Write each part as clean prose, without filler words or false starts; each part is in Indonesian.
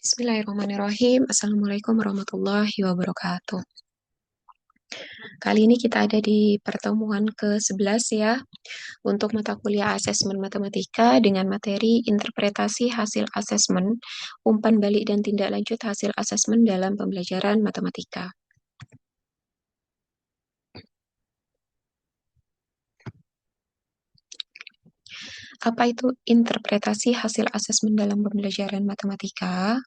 Bismillahirrahmanirrahim. Assalamualaikum warahmatullahi wabarakatuh. Kali ini kita ada di pertemuan ke-11 ya, untuk mata kuliah asesmen matematika dengan materi interpretasi hasil asesmen, umpan balik dan tindak lanjut hasil asesmen dalam pembelajaran matematika. Apa itu interpretasi hasil asesmen dalam pembelajaran matematika?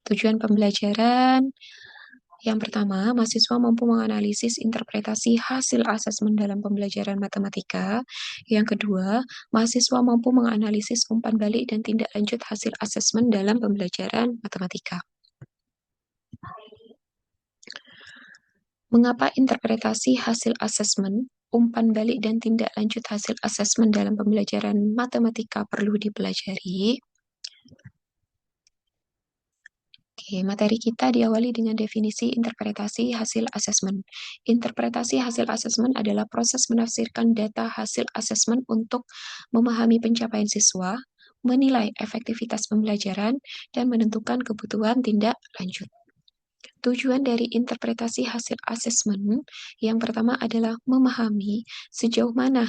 Tujuan pembelajaran yang pertama, mahasiswa mampu menganalisis interpretasi hasil asesmen dalam pembelajaran matematika. Yang kedua, mahasiswa mampu menganalisis umpan balik dan tindak lanjut hasil asesmen dalam pembelajaran matematika. Mengapa interpretasi hasil asesmen, umpan balik dan tindak lanjut hasil asesmen dalam pembelajaran matematika perlu dipelajari? Oke, materi kita diawali dengan definisi interpretasi hasil asesmen. Interpretasi hasil asesmen adalah proses menafsirkan data hasil asesmen untuk memahami pencapaian siswa, menilai efektivitas pembelajaran, dan menentukan kebutuhan tindak lanjut. Tujuan dari interpretasi hasil asesmen yang pertama adalah memahami sejauh mana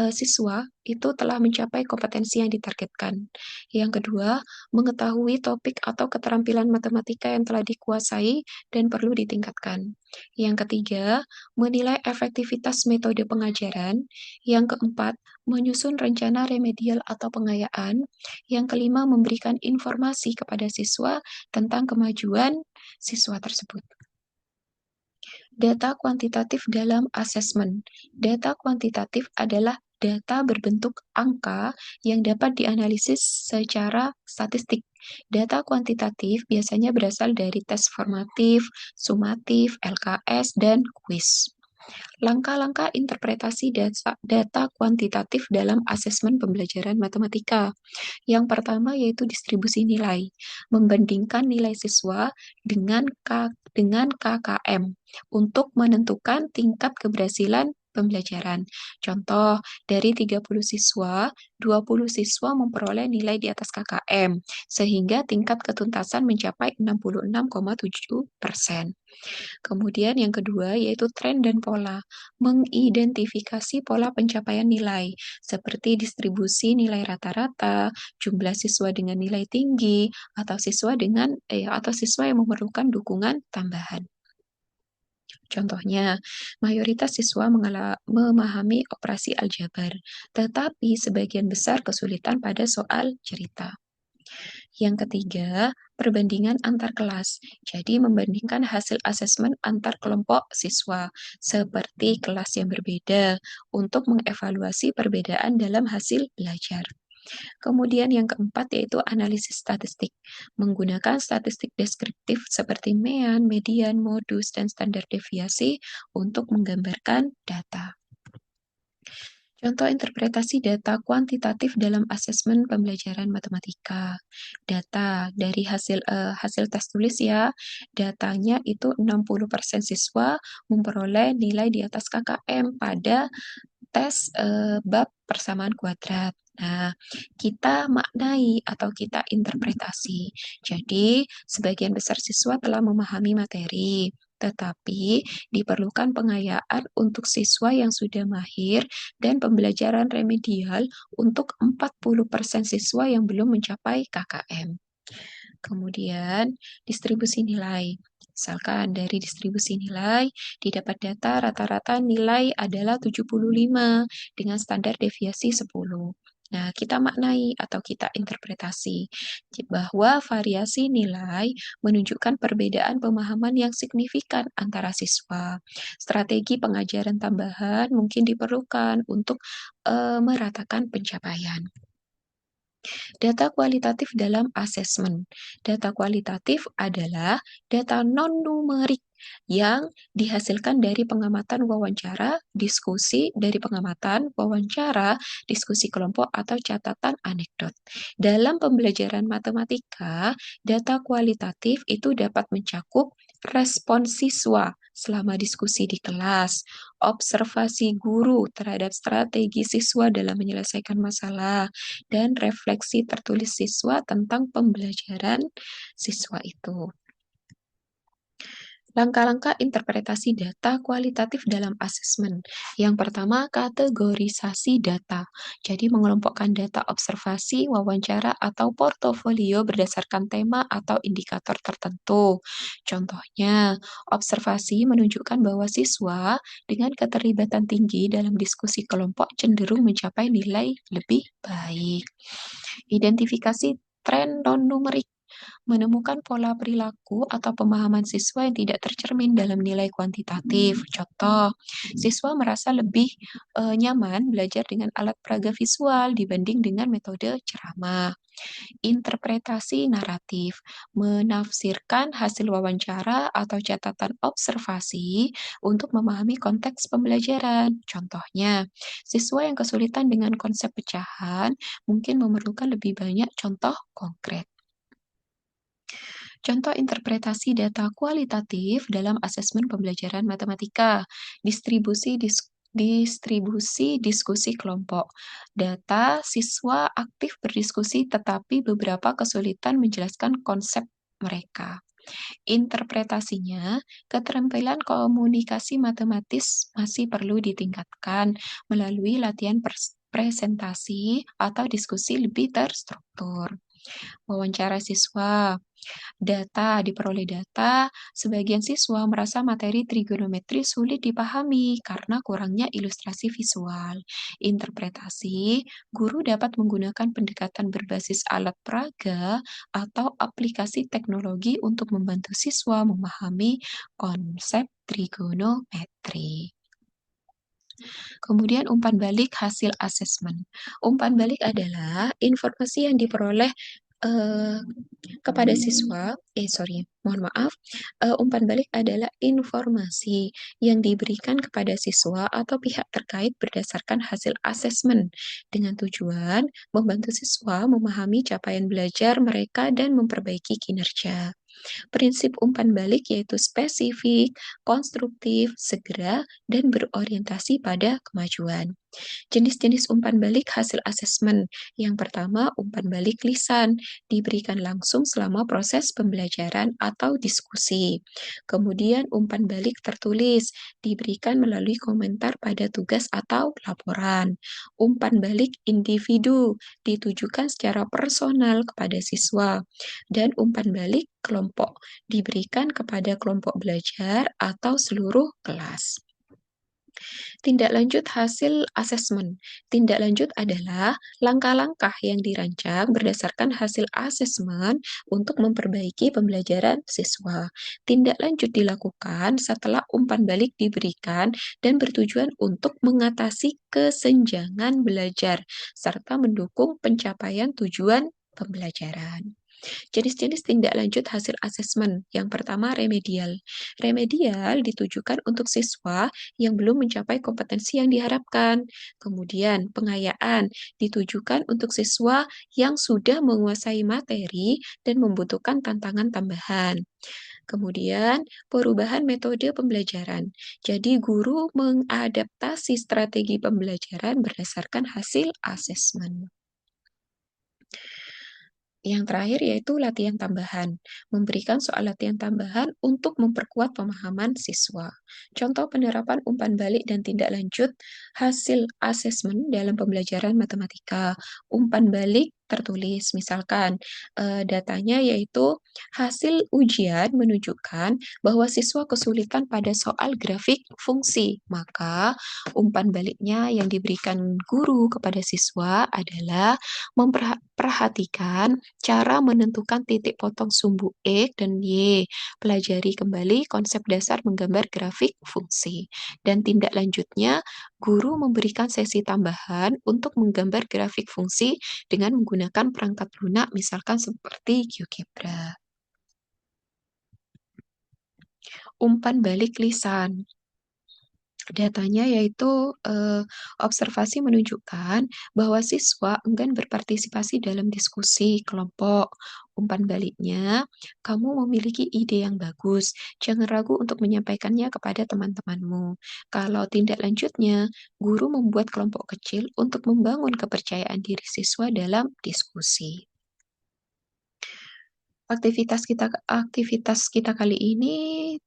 siswa itu telah mencapai kompetensi yang ditargetkan. Yang kedua, mengetahui topik atau keterampilan matematika yang telah dikuasai dan perlu ditingkatkan. Yang ketiga, menilai efektivitas metode pengajaran. Yang keempat, menyusun rencana remedial atau pengayaan. Yang kelima, memberikan informasi kepada siswa tentang kemajuan siswa tersebut. Data kuantitatif dalam asesmen. Data kuantitatif adalah data berbentuk angka yang dapat dianalisis secara statistik. Data kuantitatif biasanya berasal dari tes formatif, sumatif, LKS, dan kuis. Langkah-langkah interpretasi data kuantitatif dalam asesmen pembelajaran matematika. Yang pertama yaitu distribusi nilai, membandingkan nilai siswa dengan KKM untuk menentukan tingkat keberhasilan pembelajaran. Contoh, dari 30 siswa, 20 siswa memperoleh nilai di atas KKM, sehingga tingkat ketuntasan mencapai 66,7%. Kemudian yang kedua yaitu tren dan pola, mengidentifikasi pola pencapaian nilai, seperti distribusi nilai rata-rata, jumlah siswa dengan nilai tinggi, atau siswa yang memerlukan dukungan tambahan. Contohnya, mayoritas siswa memahami operasi aljabar, tetapi sebagian besar kesulitan pada soal cerita. Yang ketiga, perbandingan antar kelas. Jadi, membandingkan hasil asesmen antar kelompok siswa, seperti kelas yang berbeda, untuk mengevaluasi perbedaan dalam hasil belajar. Kemudian yang keempat yaitu analisis statistik. Menggunakan statistik deskriptif seperti mean, median, modus, dan standar deviasi untuk menggambarkan data. Contoh interpretasi data kuantitatif dalam asesmen pembelajaran matematika. Data dari hasil tes tulis ya, datanya itu 60% siswa memperoleh nilai di atas KKM pada tes bab persamaan kuadrat. Nah, kita maknai atau kita interpretasi. Jadi, sebagian besar siswa telah memahami materi, tetapi diperlukan pengayaan untuk siswa yang sudah mahir dan pembelajaran remedial untuk 40% siswa yang belum mencapai KKM. Kemudian, distribusi nilai. Misalkan dari distribusi nilai, didapat data rata-rata nilai adalah 75 dengan standar deviasi 10. Nah, kita maknai atau kita interpretasi bahwa variasi nilai menunjukkan perbedaan pemahaman yang signifikan antara siswa. Strategi pengajaran tambahan mungkin diperlukan untuk meratakan pencapaian. Data kualitatif dalam asesmen. Data kualitatif adalah data non-numerik yang dihasilkan dari pengamatan wawancara, diskusi, diskusi kelompok, atau catatan anekdot. Dalam pembelajaran matematika, data kualitatif itu dapat mencakup respon siswa selama diskusi di kelas, observasi guru terhadap strategi siswa dalam menyelesaikan masalah, dan refleksi tertulis siswa tentang pembelajaran siswa itu. Langkah-langkah interpretasi data kualitatif dalam asesmen. Yang pertama, kategorisasi data. Jadi mengelompokkan data observasi, wawancara, atau portofolio berdasarkan tema atau indikator tertentu. Contohnya, observasi menunjukkan bahwa siswa dengan keterlibatan tinggi dalam diskusi kelompok cenderung mencapai nilai lebih baik. Identifikasi tren non-numerik menemukan pola perilaku atau pemahaman siswa yang tidak tercermin dalam nilai kuantitatif. Contoh, siswa merasa lebih nyaman belajar dengan alat peraga visual dibanding dengan metode ceramah. Interpretasi naratif menafsirkan hasil wawancara atau catatan observasi untuk memahami konteks pembelajaran. Contohnya, siswa yang kesulitan dengan konsep pecahan mungkin memerlukan lebih banyak contoh konkret. Contoh interpretasi data kualitatif dalam asesmen pembelajaran matematika, distribusi diskusi kelompok. Data siswa aktif berdiskusi tetapi beberapa kesulitan menjelaskan konsep mereka. Interpretasinya, keterampilan komunikasi matematis masih perlu ditingkatkan melalui latihan presentasi atau diskusi lebih terstruktur. Wawancara siswa. Diperoleh data, sebagian siswa merasa materi trigonometri sulit dipahami karena kurangnya ilustrasi visual. Interpretasi, guru dapat menggunakan pendekatan berbasis alat peraga atau aplikasi teknologi untuk membantu siswa memahami konsep trigonometri. Kemudian umpan balik hasil asesmen. Umpan balik adalah informasi yang diperoleh eh, kepada siswa, mohon maaf, umpan balik adalah informasi yang diberikan kepada siswa atau pihak terkait berdasarkan hasil asesmen dengan tujuan membantu siswa memahami capaian belajar mereka dan memperbaiki kinerja. Prinsip umpan balik yaitu spesifik, konstruktif, segera, dan berorientasi pada kemajuan. Jenis-jenis umpan balik hasil asesmen. Yang pertama, umpan balik lisan, diberikan langsung selama proses pembelajaran atau diskusi. Kemudian, umpan balik tertulis, diberikan melalui komentar pada tugas atau laporan. Umpan balik individu, ditujukan secara personal kepada siswa. Dan umpan balik kelompok, diberikan kepada kelompok belajar atau seluruh kelas. Tindak lanjut hasil asesmen. Tindak lanjut adalah langkah-langkah yang dirancang berdasarkan hasil asesmen untuk memperbaiki pembelajaran siswa. Tindak lanjut dilakukan setelah umpan balik diberikan dan bertujuan untuk mengatasi kesenjangan belajar serta mendukung pencapaian tujuan pembelajaran. Jenis-jenis tindak lanjut hasil asesmen. Yang pertama, remedial. Remedial ditujukan untuk siswa yang belum mencapai kompetensi yang diharapkan. Kemudian, pengayaan ditujukan untuk siswa yang sudah menguasai materi dan membutuhkan tantangan tambahan. Kemudian, perubahan metode pembelajaran. Jadi, guru mengadaptasi strategi pembelajaran berdasarkan hasil asesmen. Yang terakhir yaitu latihan tambahan, memberikan soal latihan tambahan untuk memperkuat pemahaman siswa. Contoh penerapan umpan balik dan tindak lanjut hasil asesmen dalam pembelajaran matematika. Umpan balik tertulis, misalkan datanya yaitu hasil ujian menunjukkan bahwa siswa kesulitan pada soal grafik fungsi. Maka umpan baliknya yang diberikan guru kepada siswa adalah memperhatikan cara menentukan titik potong sumbu X dan Y. Pelajari kembali konsep dasar menggambar grafik fungsi. Dan tindak lanjutnya, guru memberikan sesi tambahan untuk menggambar grafik fungsi dengan menggunakan perangkat lunak, misalkan seperti GeoGebra. Umpan balik lisan. Datanya yaitu observasi menunjukkan bahwa siswa enggan berpartisipasi dalam diskusi kelompok. Umpan baliknya, kamu memiliki ide yang bagus. Jangan ragu untuk menyampaikannya kepada teman-temanmu. Kalau tindak lanjutnya, guru membuat kelompok kecil untuk membangun kepercayaan diri siswa dalam diskusi. Aktivitas kita kali ini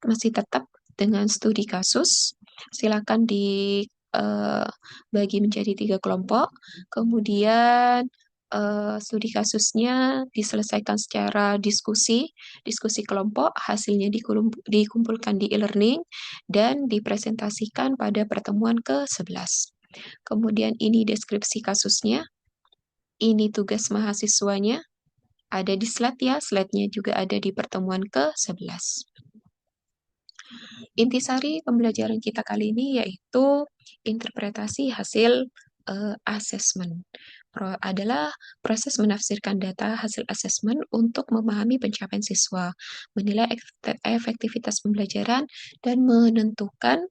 masih tetap dengan studi kasus. Silakan dibagi menjadi 3 kelompok. Kemudian studi kasusnya diselesaikan secara diskusi kelompok, hasilnya dikumpulkan di e-learning dan dipresentasikan pada pertemuan ke-11. Kemudian ini deskripsi kasusnya, ini tugas mahasiswanya, ada di slide ya, slide-nya juga ada di pertemuan ke-11. Intisari pembelajaran kita kali ini yaitu interpretasi hasil asesmen. Adalah proses menafsirkan data hasil asesmen untuk memahami pencapaian siswa, menilai efektivitas pembelajaran, dan menentukan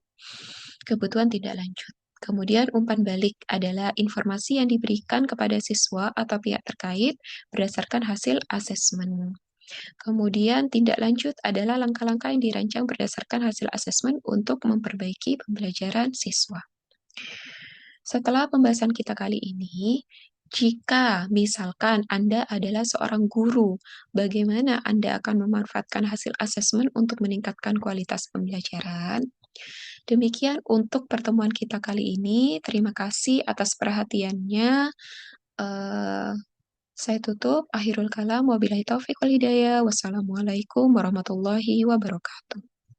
kebutuhan tindak lanjut. Kemudian umpan balik adalah informasi yang diberikan kepada siswa atau pihak terkait berdasarkan hasil asesmen. Kemudian tindak lanjut adalah langkah-langkah yang dirancang berdasarkan hasil asesmen untuk memperbaiki pembelajaran siswa. Setelah pembahasan kita kali ini, jika misalkan Anda adalah seorang guru, bagaimana Anda akan memanfaatkan hasil asesmen untuk meningkatkan kualitas pembelajaran? Demikian untuk pertemuan kita kali ini. Terima kasih atas perhatiannya. Eh, saya tutup. Akhirul kalam. Wabillahi taufiq wal hidayah. Wassalamualaikum warahmatullahi wabarakatuh.